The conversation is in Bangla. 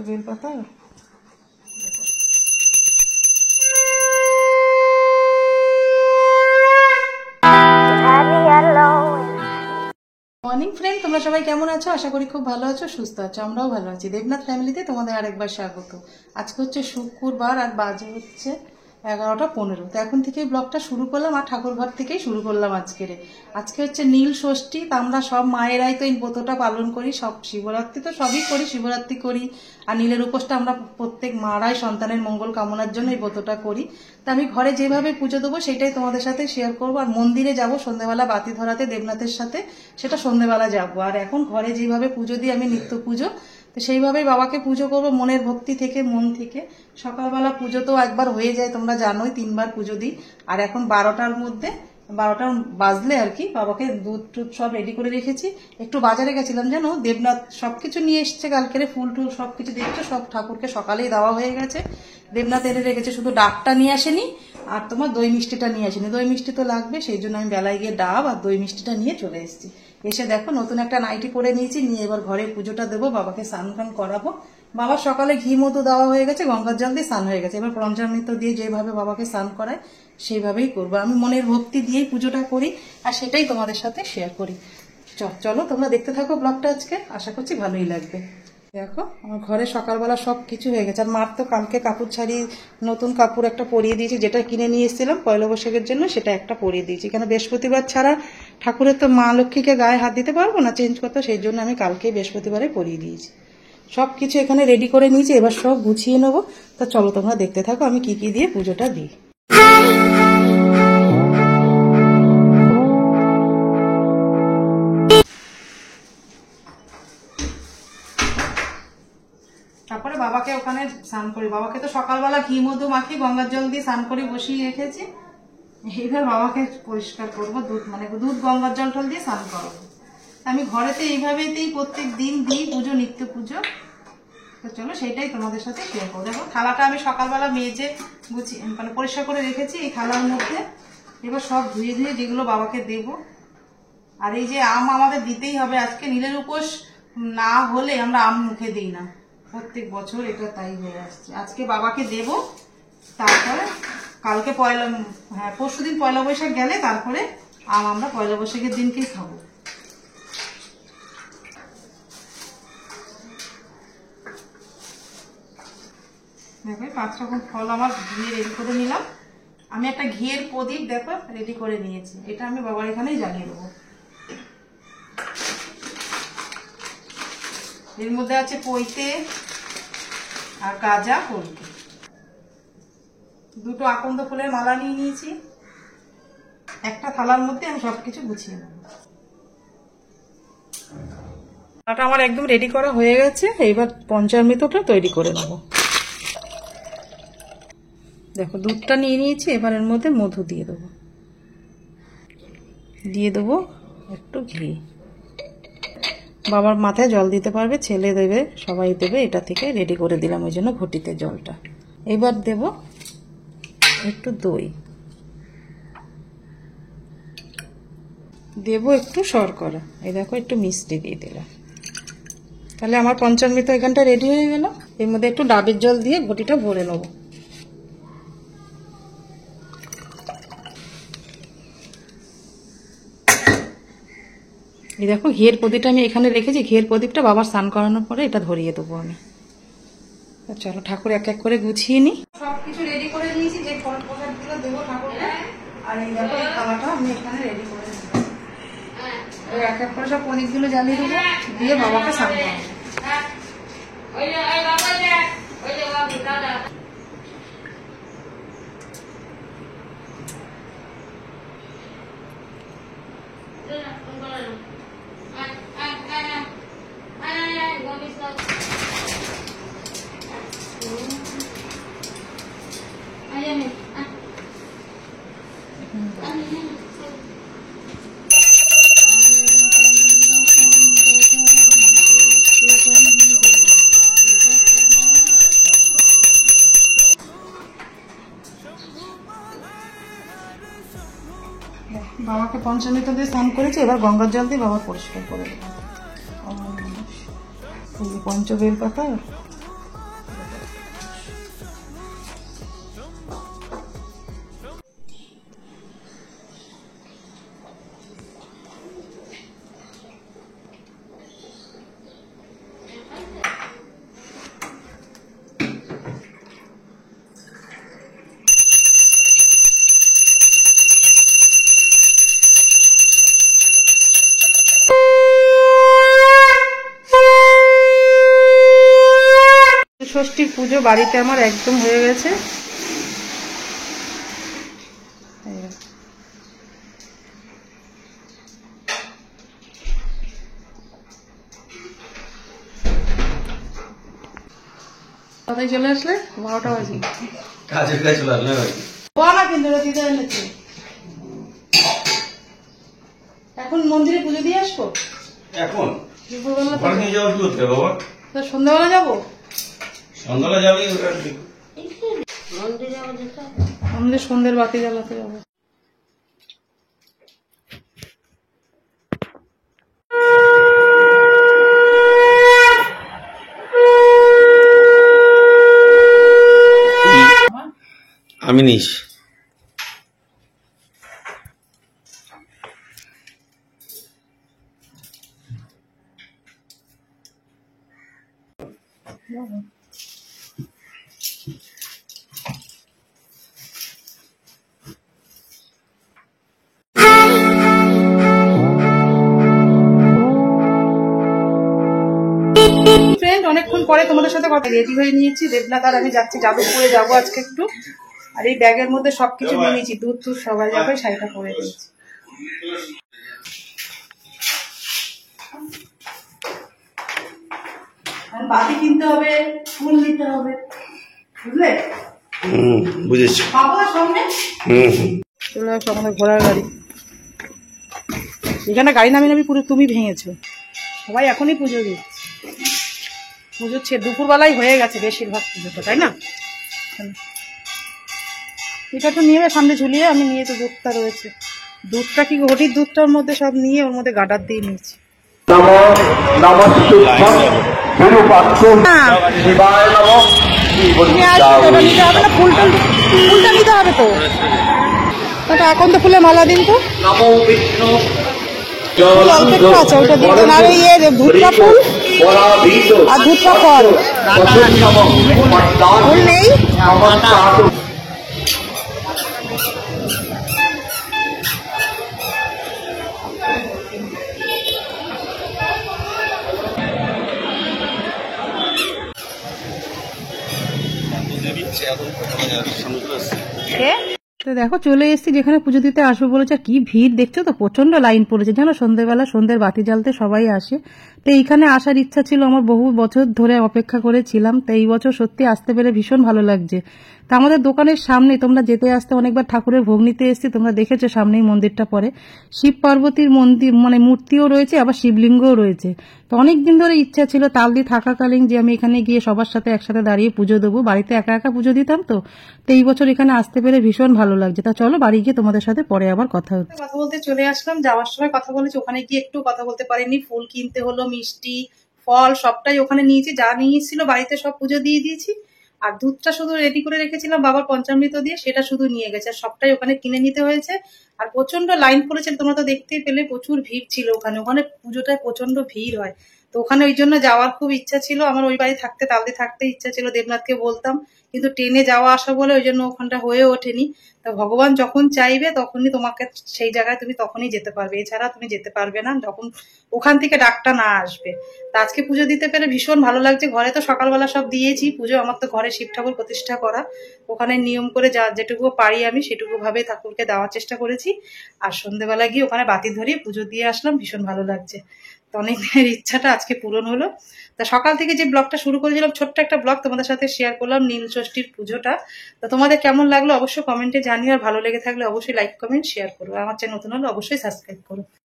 বেলপাতা। মর্নিং ফ্রেন্ড, তোমরা সবাই কেমন আছো? আশা করি খুব ভালো আছো, সুস্থ আছো। আমরাও ভালো আছি। দেবনাথ ফ্যামিলিতে তোমাদের আরেকবার স্বাগত। আজকে হচ্ছে শুক্রবার আর বাজে হচ্ছে 11:15। তো এখন থেকেই ব্লগটা শুরু করলাম আর ঠাকুর ঘর থেকেই শুরু করলাম। আজকে হচ্ছে নীল ষষ্ঠী। তা আমরা সব মায়েরাই তো এই ব্রতটা পালন করি। সব শিবরাত্রি তো সবই করি, শিবরাত্রি করি আর নীলের উপোসটা আমরা প্রত্যেক মারাই সন্তানের মঙ্গল কামনার জন্য এই ব্রতটা করি। তা আমি ঘরে যেভাবে পুজো দেবো সেটাই তোমাদের সাথে শেয়ার করবো। আর মন্দিরে যাব সন্ধ্যাবেলা বাতি ধরাতে দেবনাথের সাথে, সেটা সন্ধ্যাবেলা যাবো। আর এখন ঘরে যেভাবে পুজো দিই আমি নিত্য পুজো, তো সেইভাবেই বাবাকে পুজো করবো মনের ভক্তি থেকে, মন থেকে। সকালবেলা পুজো তো একবার হয়ে যায়, তোমরা জানোই 3বার পুজো দিই। আর এখন 12টা বাজলে আর কি বাবাকে দুধ টুধ সব রেডি করে রেখেছি। একটু বাজারে গেছিলাম জানো, দেবনাথ সবকিছু নিয়ে এসছে কালকেরে, ফুল টুল সবকিছু দেখছো, সব ঠাকুরকে সকালেই দেওয়া হয়ে গেছে। দেবনাথ এনে রেখেছে, শুধু ডাবটা নিয়ে আসেনি আর তোমার দই মিষ্টিটা নিয়ে আসেনি। দই মিষ্টি তো লাগবে, সেই জন্য আমি বেলায় গিয়ে ডাব আর দই মিষ্টিটা নিয়ে চলে এসেছি। এসে দেখো নতুন একটা নাইটি পরে নিয়েছি, নিয়ে এবার ঘরে পুজোটা দেবো, বাবাকে স্নান টান করাবো। বাবার সকালে ঘি মধু দেওয়া হয়ে গেছে, গঙ্গার জল দিয়ে স্নান হয়ে গেছে। এবার পঞ্চামৃত দিয়ে যেভাবে বাবাকে স্নান করায় সেইভাবেই করবো। আমি মনের ভক্তি দিয়েই পুজোটা করি আর সেটাই তোমাদের সাথে শেয়ার করি। চলো তোমরা দেখতে থাকো ব্লগটা। আজকে আশা করছি ভালোই লাগবে। দেখো আমার ঘরে সকালবেলা সব কিছু হয়ে গেছে। আর মার তো কালকে কাপড় ছাড়ি, নতুন কাপড় একটা পরিয়ে দিয়েছি, যেটা কিনে নিয়ে এসেছিলাম পয়লা বৈশাখের জন্য, সেটা একটা পরিয়ে দিয়েছি। কেন বৃহস্পতিবার ছাড়া ঠাকুরের তো মা লক্ষ্মীকে গায়ে হাত দিতে পারবো না চেঞ্জ করতে, সেই জন্য আমি কালকে বৃহস্পতিবারে পরিয়ে দিয়েছি। সব কিছু এখানে রেডি করে নিয়েছি, এবার সব গুছিয়ে নেবো। তা চলো তোমরা দেখতে থাকো আমি কি কি দিয়ে পুজোটা দিই। তারপরে বাবাকে ওখানে স্নান করি। বাবাকে তো সকালবেলা ঘি মধু মাখি গঙ্গার জল দিয়ে স্নান করে বসিয়ে রেখেছি। এইবার বাবাকে পরিষ্কার করবো, দুধ গঙ্গার জল টল দিয়ে স্নান করাবো। আমি ঘরেতে এইভাবেতেই প্রত্যেক দিন দিই পুজো, নিত্য পুজো। তো চলো সেইটাই তোমাদের সাথে শেয়ার করবো। দেখো থালাটা আমি সকালবেলা মেজে গুছিয়ে পরিষ্কার করে রেখেছি এই থালার মধ্যে। এবার সব ধুয়ে ধুয়ে যেগুলো বাবাকে দেব। আর এই যে আম আমাদের দিতেই হবে, আজকে নীলের উপোস না হলে আমরা আম মুখে দিই না, প্রত্যেক বছর এটা তাই হয়ে আসছে। আজকে বাবাকে দেব, তারপরে কালকে পরশুদিন পয়লা বৈশাখ গেলে তারপরে আম আমরা পয়লা বৈশাখের দিনকেই খাবো। দেখো 5 রকম ফল আমার দিয়ে রেডি করে নিলাম। আমি একটা ঘিয়ের প্রদীপ দেখো রেডি করে নিয়েছি, এটা আমি বাবার এখানেই জ্বালিয়ে দেবো। এর মধ্যে আছে পৈতে আর গাজা কলকে। 2টো আকন্দ ফুলের মালা নিয়ে নিয়েছি। একটা থালার মধ্যে আমি সবকিছু গুছিয়ে নেব। মালাটা আমার একদম রেডি করা হয়ে গেছে। এইবার পঞ্চামৃতটা তৈরি করে নেব। দেখো দুধটা নিয়ে নিয়েছি, এবার এর মধ্যে মধু দিয়ে দেবো একটু ঘি। বাবার মাথায় জল দিতে পারবে, ছেলে দেবে, সবাই দেবে। এটা থেকে রেডি করে দিলাম ওই জন্য ঘটিতে জলটা। এবার দেব একটু দই, দেব একটু শর্করা, এই দেখো একটু মিষ্টি দিয়ে দিলাম। তাহলে আমার পঞ্চামৃত এখানটা রেডি হয়ে গেল। এর মধ্যে একটু ডাবের জল দিয়ে ঘটিটা ভরে নেব। এই দেখো ঘিয়ের প্রদীপটা আমি এখানে রেখেছি। ঘিয়ের প্রদীপটা বাবার স্নান করানোর পরে এটা ধরিয়ে দেবো আমি। চলো ঠাকুর এক এক করে গুছিয়ে নিই। সবকিছু রেডি করে নিয়েছি, যে ফল প্রসাদগুলো দেবো ঠাকুরকে। আর এই দেখো এই খাওয়াটা আমি এখানে রেডি করে দিলাম। এক এক করে সব প্রদীপগুলো জ্বালিয়ে দেবো, দিয়ে বাবাকে স্নান করাবো। বাবাকে পঞ্চামৃত দিয়ে স্নান করেছি, এবার গঙ্গার জল দিয়ে বাবা পরিষ্কার করে দেবো। পঞ্চবেল পাতা পুজো বাড়িতে আমার একদম হয়ে গেছে। কোথায় চলে আসলে? 12টা বাজে। কাজের কাজ চলে আসলে না কিন্তু দিদা এনেছে। এখন মন্দিরে পুজো দিয়ে আসবো। এখন দুপুরবেলা ঘরে নিয়ে যাওয়ার কি হচ্ছে বাবা? তো সন্ধ্যাবেলা যাবো। সন্ধ্যাবেলা যাবি? আমাদের সন্ধ্যের বাতি জ্বালাতে যাবো। আমি নিস ফ্রেন্ড, অনেকক্ষণ পরে তোমাদের সাথে কথা। রেডি হয়ে নিয়েছি, দেবনাথ আর আমি যাচ্ছি যাদবপুরে যাবো আজকে একটু। আর এই ব্যাগের মধ্যে সবকিছু নিয়ে নিয়েছি, দুধ টুধ সবাই যাবে, শাড়িটা পরে দিয়েছি। বাতি কিনতে হবে, ফুল নিতে হবে, বুঝলে? বুঝেছি। সামনে চলে আসো আমাদের ঘোড়ার গাড়ি। এখানে গাড়ি নামিয়ে নামি পুরো তুমি ভেঙেছো। সবাই এখনই পুজো দিচ্ছে। পুজো দুপুরবেলায় হয়ে গেছে বেশিরভাগ পুজোটা, তাই না? এটা তো নিয়ে সামনে ঝুলিয়ে আমি নিয়ে, তো দুধটা রয়েছে। দুধটা কি ঘটির দুধটার মধ্যে সব নিয়ে ওর মধ্যে গাডার দিয়ে নিয়েছি। ফুলটা নিতে হবে তো। এখন তো ফুলে মালা দিন তো অল্প একটু আছে, ওইটা দিন। আর ইয়ে ধূপটা ফুল আর ধূপটা ফল ফুল নেই। তো দেখো চলে এসেছি যেখানে পুজো দিতে আসবো বলেছে। কি ভিড় দেখছো তো, প্রচন্ড লাইন পড়েছে জানো। সন্ধ্যেবেলা সন্ধ্যের বাতি জ্বালতে সবাই আসে। তো এইখানে আসার ইচ্ছা ছিল আমার, বহু বছর ধরে অপেক্ষা করেছিলাম। তো এই বছর সত্যি আসতে পেরে ভীষণ ভালো লাগছে। তা আমাদের দোকানের সামনে তোমরা যেতে আসতে অনেকবার ঠাকুরের ভোগ নিতে এসেছি, তোমরা দেখেছো সামনেই মন্দিরটা পড়ে। শিব পার্বতীর মন্দির মানে মূর্তিও রয়েছে, আবার শিবলিঙ্গও রয়েছে। তো অনেকদিন ধরে ইচ্ছা ছিল তালদি থাকাকালীন যে আমি এখানে গিয়ে সবার সাথে একসাথে দাঁড়িয়ে পুজো দেবো। বাড়িতে একা একা পুজো দিতাম তো এই বছর এখানে আসতে পেরে ভীষণ ভালো লাগছে। তা চলো বাড়ি গিয়ে তোমাদের সাথে পরে আবার কথা হচ্ছে। কথা বলতে চলে আসলাম, যাওয়ার সময় কথা বলেছি, ওখানে গিয়ে একটু কথা বলতে পারিনি। ফুল কিনতে হলো, মিষ্টি ফল সবটাই ওখানে নিয়েছি, যা নিয়েছিল বাড়িতে সব পুজো দিয়ে দিয়েছি। আর দুধটা শুধু রেডি করে রেখেছিলাম বাবার পঞ্চামৃত দিয়ে, সেটা শুধু নিয়ে গেছে। আর সবটাই ওখানে কিনে নিতে হয়েছে। আর প্রচন্ড লাইন পড়েছিল, তোমরা তো দেখতেই পেলে, প্রচুর ভিড় ছিল ওখানে। ওখানে পুজোটায় প্রচন্ড ভিড় হয়। তো ওখানে ওই জন্য যাওয়ার খুব ইচ্ছা ছিল আমার। ওই বাড়ি থাকতে তালদি থাকতে ইচ্ছা ছিল, দেবনাথকে বলতাম, কিন্তু ট্রেনে যাওয়া আসা বলে ওই জন্য ওখানটা হয়ে ওঠেনি। তা ভগবান যখন চাইবে তখনই তোমাকে সেই জায়গায় তুমি তখনই যেতে পারবে, এছাড়া তুমি যেতে পারবে না যখন ওখান থেকে ডাকটা না আসবে। তা আজকে পুজো দিতে পেরে ভীষণ ভালো লাগছে। ঘরে তো সকালবেলা সব দিয়েছি পুজো, আমার তো ঘরে শিব ঠাকুর প্রতিষ্ঠা করা। ওখানে নিয়ম করে যা যেটুকু পারি আমি সেটুকু ভাবে ঠাকুরকে দেওয়ার চেষ্টা করেছি। আর সন্ধ্যেবেলা গিয়ে ওখানে বাতি ধরিয়ে পুজো দিয়ে আসলাম, ভীষণ ভালো লাগছে। তো অনেক দিনের ইচ্ছাটা আজকে পূরণ হলো। তা সকাল থেকে যে ব্লগটা শুরু করেছিলাম, ছোট্ট একটা ব্লগ তোমাদের সাথে শেয়ার করলাম নীল ষষ্ঠীর পুজোটা। তো তোমাদের কেমন লাগলো অবশ্যই কমেন্টে জানিও। আর ভালো লেগে থাকলে অবশ্যই লাইক কমেন্ট শেয়ার করো। আমার চ্যানেল নতুন হলে অবশ্যই সাবস্ক্রাইব করো।